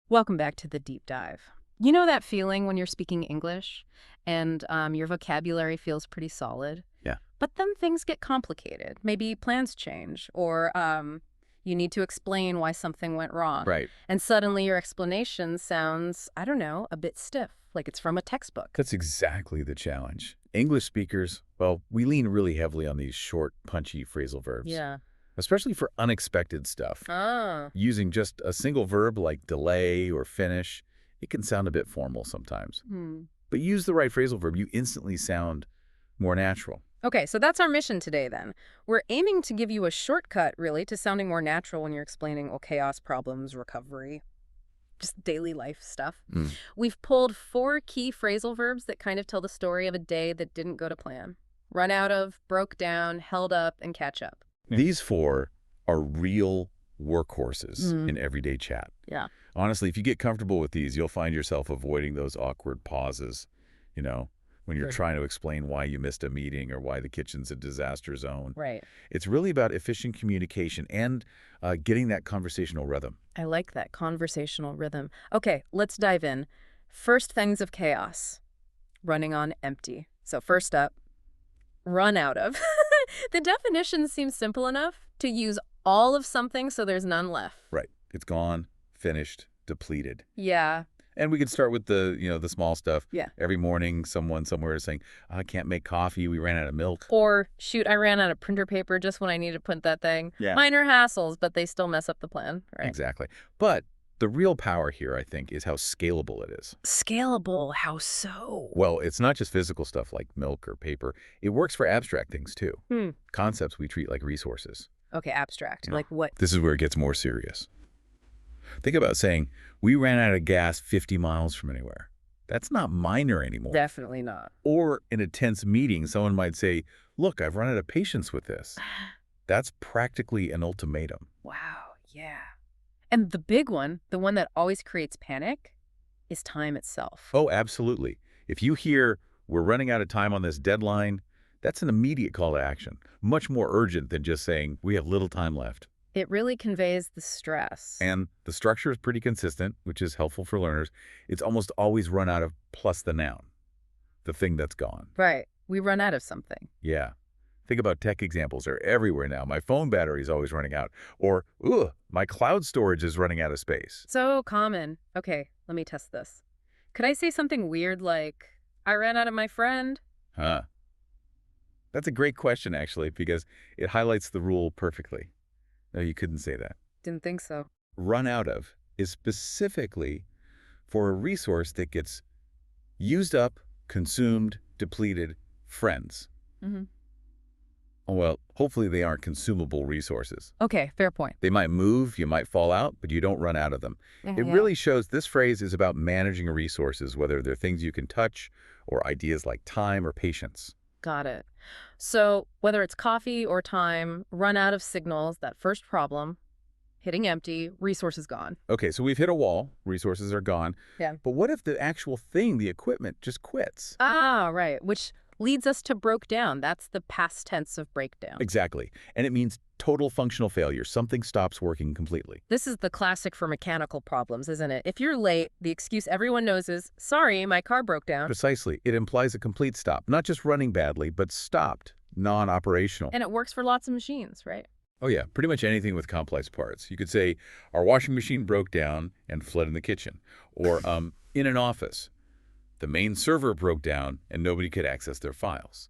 Welcome back to the deep dive. You know that feeling when you're speaking English and your vocabulary feels pretty solid, Yeah. but then things get complicated. Maybe plans change or you need to explain why something went wrong. Right. And suddenly your explanation sounds, I don't know, a bit stiff, like it's from a textbook. That's exactly the challenge. English speakers, well, we lean really heavily on these short, punchy phrasal verbs, Yeah. especially for unexpected stuff. Ah. Using just a single verb like delay or finish, it can sound a bit formal sometimes. Hmm. But use the right phrasal verb, you instantly sound more natural. Okay, so that's our mission today then. We're aiming to give you a shortcut, really, to sounding more natural when you're explaining chaos, problems, recovery, just daily life stuff. Mm. We've pulled 4 key phrasal verbs that kind of tell the story of a day that didn't go to plan. Run out of, broke down, held up, and catch up. These 4 are real workhorses Mm. in everyday chat. Yeah. Honestly, if you get comfortable with these, you'll find yourself avoiding those awkward pauses, when you're Good. trying to explain why you missed a meeting or why the kitchen's a disaster zone. Right. It's really about efficient communication and getting that conversational rhythm. I like that conversational rhythm. Okay, let's dive in. First things of chaos. Running on empty. So first up, run out of. The definition seems simple enough to use all of something so there's none left. Right. It's gone, finished, depleted. Yeah. And we could start with the small stuff. Yeah. Every morning, someone somewhere is saying, I can't make coffee. We ran out of milk. Or, shoot, I ran out of printer paper just when I needed to print that thing. Yeah. Minor hassles, but they still mess up the plan. Right. Exactly. But the real power here, I think, is how scalable it is. Scalable, how so? Well, it's not just physical stuff like milk or paper. It works for abstract things, too. Concepts we treat like resources. Okay, abstract. Yeah. Like what? This is where it gets more serious. Think about saying, we ran out of gas 50 miles from anywhere. That's not minor anymore. Definitely not. Or in a tense meeting, someone might say, look, I've run out of patience with this. That's practically an ultimatum. Wow, yeah. And the big one, the one that always creates panic, is time itself. Oh, absolutely. If you hear, we're running out of time on this deadline, that's an immediate call to action. Much more urgent than just saying, we have little time left. It really conveys the stress. And the structure is pretty consistent, which is helpful for learners. It's almost always run out of plus the noun, the thing that's gone. Right. We run out of something. Yeah. Think about tech examples. They're everywhere now. My phone battery is always running out. Or, my cloud storage is running out of space. So common. Okay, let me test this. Could I say something weird like, I ran out of my friend? Huh. That's a great question, actually, because it highlights the rule perfectly. No, you couldn't say that. Didn't think so. Run out of is specifically for a resource that gets used up, consumed, depleted, friends. Mm-hmm. Well, hopefully they aren't consumable resources. Okay, fair point. They might move, you might fall out, but you don't run out of them. It Yeah. really shows this phrase is about managing resources, whether they're things you can touch or ideas like time or patience. Got it. So whether it's coffee or time, run out of signals, that first problem, hitting empty, resources gone. Okay, so we've hit a wall, resources are gone. Yeah. But what if the actual thing, the equipment, just quits? Ah, right, which leads us to broke down. That's the past tense of breakdown. Exactly. And it means total functional failure. Something stops working completely. This is the classic for mechanical problems, isn't it? If you're late, the excuse everyone knows is, sorry, my car broke down. Precisely. It implies a complete stop. Not just running badly, but stopped, non-operational. And it works for lots of machines, right? Oh yeah, pretty much anything with complex parts. You could say, our washing machine broke down and flooded in the kitchen. Or in an office, the main server broke down and nobody could access their files.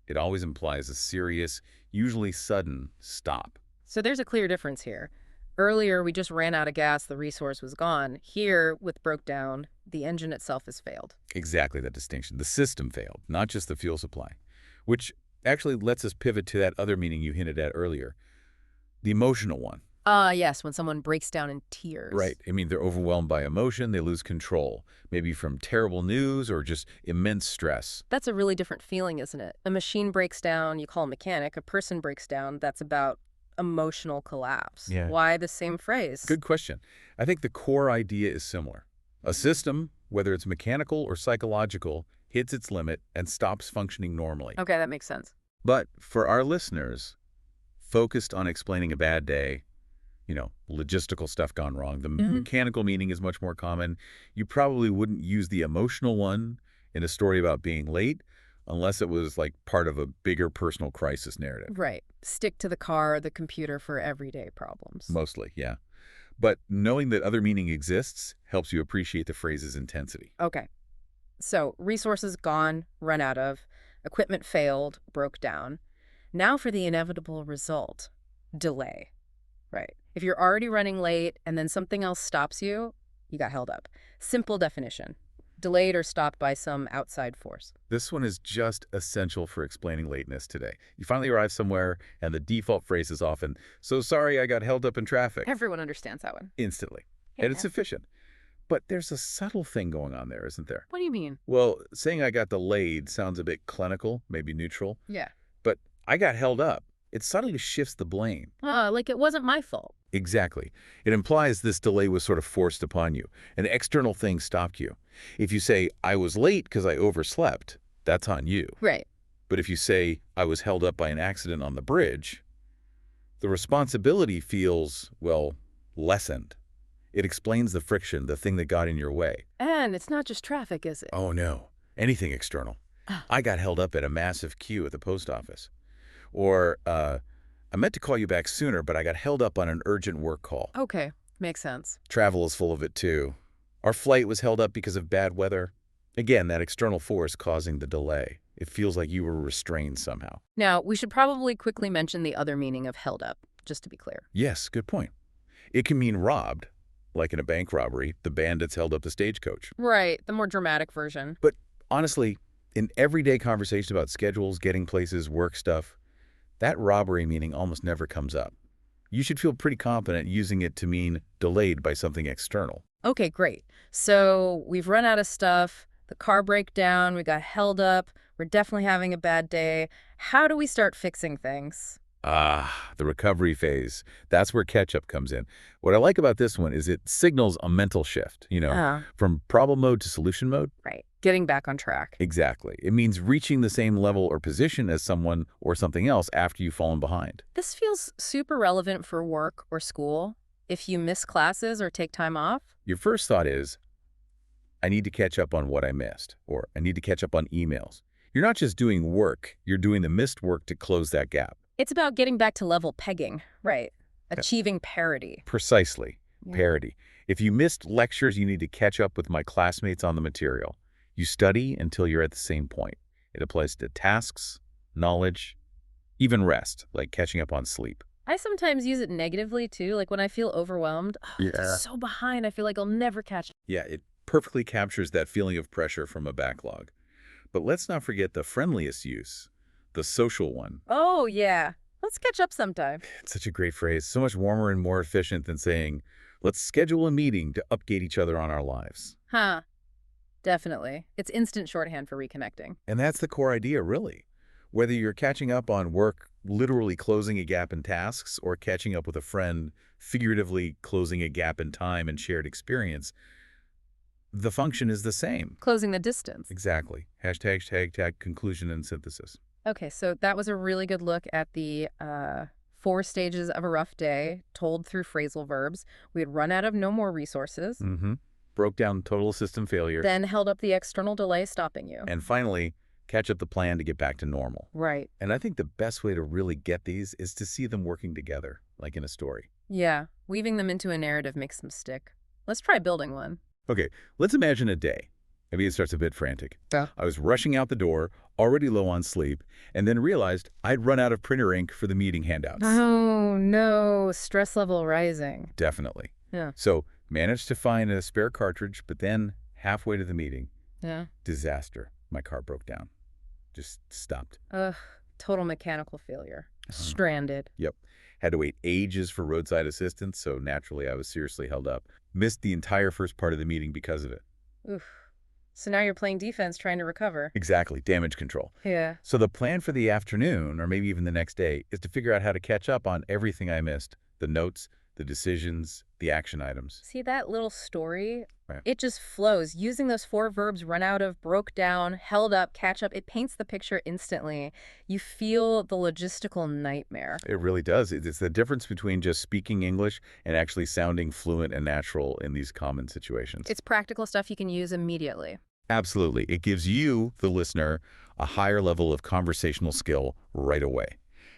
It always implies a serious, usually sudden, stop. So there's a clear difference here. Earlier, we just ran out of gas, the resource was gone. Here, with broke down, the engine itself has failed. Exactly that distinction. The system failed, not just the fuel supply. Which actually lets us pivot to that other meaning you hinted at earlier, the emotional one. Yes, when someone breaks down in tears. Right. I mean, they're overwhelmed by emotion, they lose control, maybe from terrible news or just immense stress. That's a really different feeling, isn't it? A machine breaks down, you call a mechanic. A person breaks down, that's about emotional collapse. Yeah. Why the same phrase? Good question. I think the core idea is similar. A system, whether it's mechanical or psychological, hits its limit and stops functioning normally. Okay, that makes sense. But for our listeners, focused on explaining a bad day, logistical stuff gone wrong. The mechanical meaning is much more common. You probably wouldn't use the emotional one in a story about being late unless it was like part of a bigger personal crisis narrative. Right. Stick to the car or the computer for everyday problems. Mostly, yeah. But knowing that other meaning exists helps you appreciate the phrase's intensity. Okay. So resources gone, run out of, equipment failed, broke down. Now for the inevitable result, delay. Right. If you're already running late and then something else stops you, you got held up. Simple definition. Delayed or stopped by some outside force. This one is just essential for explaining lateness today. You finally arrive somewhere, and the default phrase is often, "So sorry I got held up in traffic." Everyone understands that one. Instantly. Yeah. And it's sufficient. But there's a subtle thing going on there, isn't there? What do you mean? Well, saying I got delayed sounds a bit clinical, maybe neutral. Yeah. But I got held up. It subtly shifts the blame. Like it wasn't my fault. Exactly. It implies this delay was sort of forced upon you. An external thing stopped you. If you say, I was late because I overslept, that's on you. Right. But if you say, I was held up by an accident on the bridge, the responsibility feels, well, lessened. It explains the friction, the thing that got in your way. And it's not just traffic, is it? Oh, no. Anything external. I got held up at a massive queue at the post office. Or, I meant to call you back sooner, but I got held up on an urgent work call. Okay. Makes sense. Travel is full of it, too. Our flight was held up because of bad weather. Again, that external force causing the delay. It feels like you were restrained somehow. Now, we should probably quickly mention the other meaning of held up, just to be clear. Yes, good point. It can mean robbed, like in a bank robbery, the bandits held up the stagecoach. Right. The more dramatic version. But honestly, in everyday conversation about schedules, getting places, work stuff, that robbery meaning almost never comes up. You should feel pretty confident using it to mean delayed by something external. Okay, great. So we've run out of stuff, the car broke down, we got held up, we're definitely having a bad day. How do we start fixing things? The recovery phase. That's where catch-up comes in. What I like about this one is it signals a mental shift, from problem mode to solution mode. Right. Getting back on track. Exactly. It means reaching the same level or position as someone or something else after you've fallen behind. This feels super relevant for work or school. If you miss classes or take time off. Your first thought is, I need to catch up on what I missed, or I need to catch up on emails. You're not just doing work, you're doing the missed work to close that gap. It's about getting back to level pegging, right? Achieving parity. Precisely. Yeah. Parity. If you missed lectures, you need to catch up with my classmates on the material. You study until you're at the same point. It applies to tasks, knowledge, even rest, like catching up on sleep. I sometimes use it negatively, too. Like when I feel overwhelmed, just so behind, I feel like I'll never catch up. Yeah, it perfectly captures that feeling of pressure from a backlog. But let's not forget the friendliest use, the social one. Oh, yeah. Let's catch up sometime. It's such a great phrase, so much warmer and more efficient than saying, let's schedule a meeting to update each other on our lives. Huh. Definitely. It's instant shorthand for reconnecting. And that's the core idea, really. Whether you're catching up on work, literally closing a gap in tasks, or catching up with a friend, figuratively closing a gap in time and shared experience, the function is the same. Closing the distance. Exactly. Hashtag conclusion and synthesis. Okay, so that was a really good look at the 4 stages of a rough day, told through phrasal verbs. We had run out of no more resources. Broke down total system failure. Then held up the external delay stopping you. And finally, catch up the plan to get back to normal. Right. And I think the best way to really get these is to see them working together, like in a story. Yeah, weaving them into a narrative makes them stick. Let's try building one. Okay, let's imagine a day. Maybe it starts a bit frantic. Yeah. I was rushing out the door, already low on sleep, and then realized I'd run out of printer ink for the meeting handouts. Oh, no. Stress level rising. Definitely. Yeah. So, managed to find a spare cartridge, but then halfway to the meeting, disaster. My car broke down. Just stopped. Ugh, total mechanical failure. Stranded. Yep. Had to wait ages for roadside assistance, so naturally I was seriously held up. Missed the entire first part of the meeting because of it. Oof. So now you're playing defense trying to recover. Exactly. Damage control. Yeah. So the plan for the afternoon, or maybe even the next day, is to figure out how to catch up on everything I missed. The notes, the decisions, the action items. See that little story? Right. It just flows. Using those four verbs, run out of, broke down, held up, catch up, it paints the picture instantly. You feel the logistical nightmare. It really does. It's the difference between just speaking English and actually sounding fluent and natural in these common situations. It's practical stuff you can use immediately. Absolutely. It gives you, the listener, a higher level of conversational skill right away.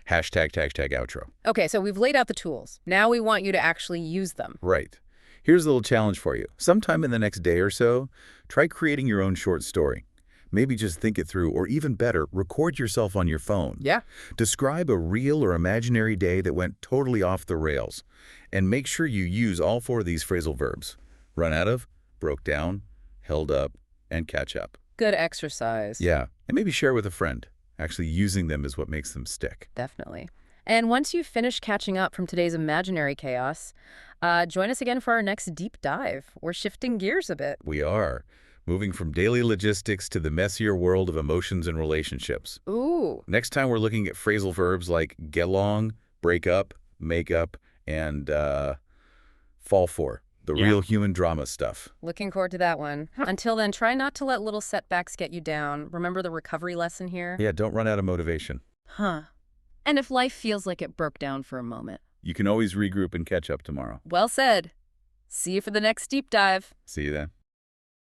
Hashtag, outro. Okay, so we've laid out the tools. Now we want you to actually use them. Right. Here's a little challenge for you. Sometime in the next day or so, try creating your own short story. Maybe just think it through, or even better, record yourself on your phone. Yeah. Describe a real or imaginary day that went totally off the rails. And make sure you use all four of these phrasal verbs. Run out of, broke down, held up, and catch up. Good exercise. Yeah, and maybe share with a friend. Actually using them is what makes them stick. Definitely. And once you've finished catching up from today's imaginary chaos, join us again for our next deep dive. We're shifting gears a bit. We are. Moving from daily logistics to the messier world of emotions and relationships. Ooh. Next time we're looking at phrasal verbs like get along, break up, make up, and fall for. The real human drama stuff. Looking forward to that one. Until then, try not to let little setbacks get you down. Remember the recovery lesson here? Yeah, don't run out of motivation. Huh. And if life feels like it broke down for a moment, You can always regroup and catch up tomorrow. well said. See you for the next deep dive. See you then.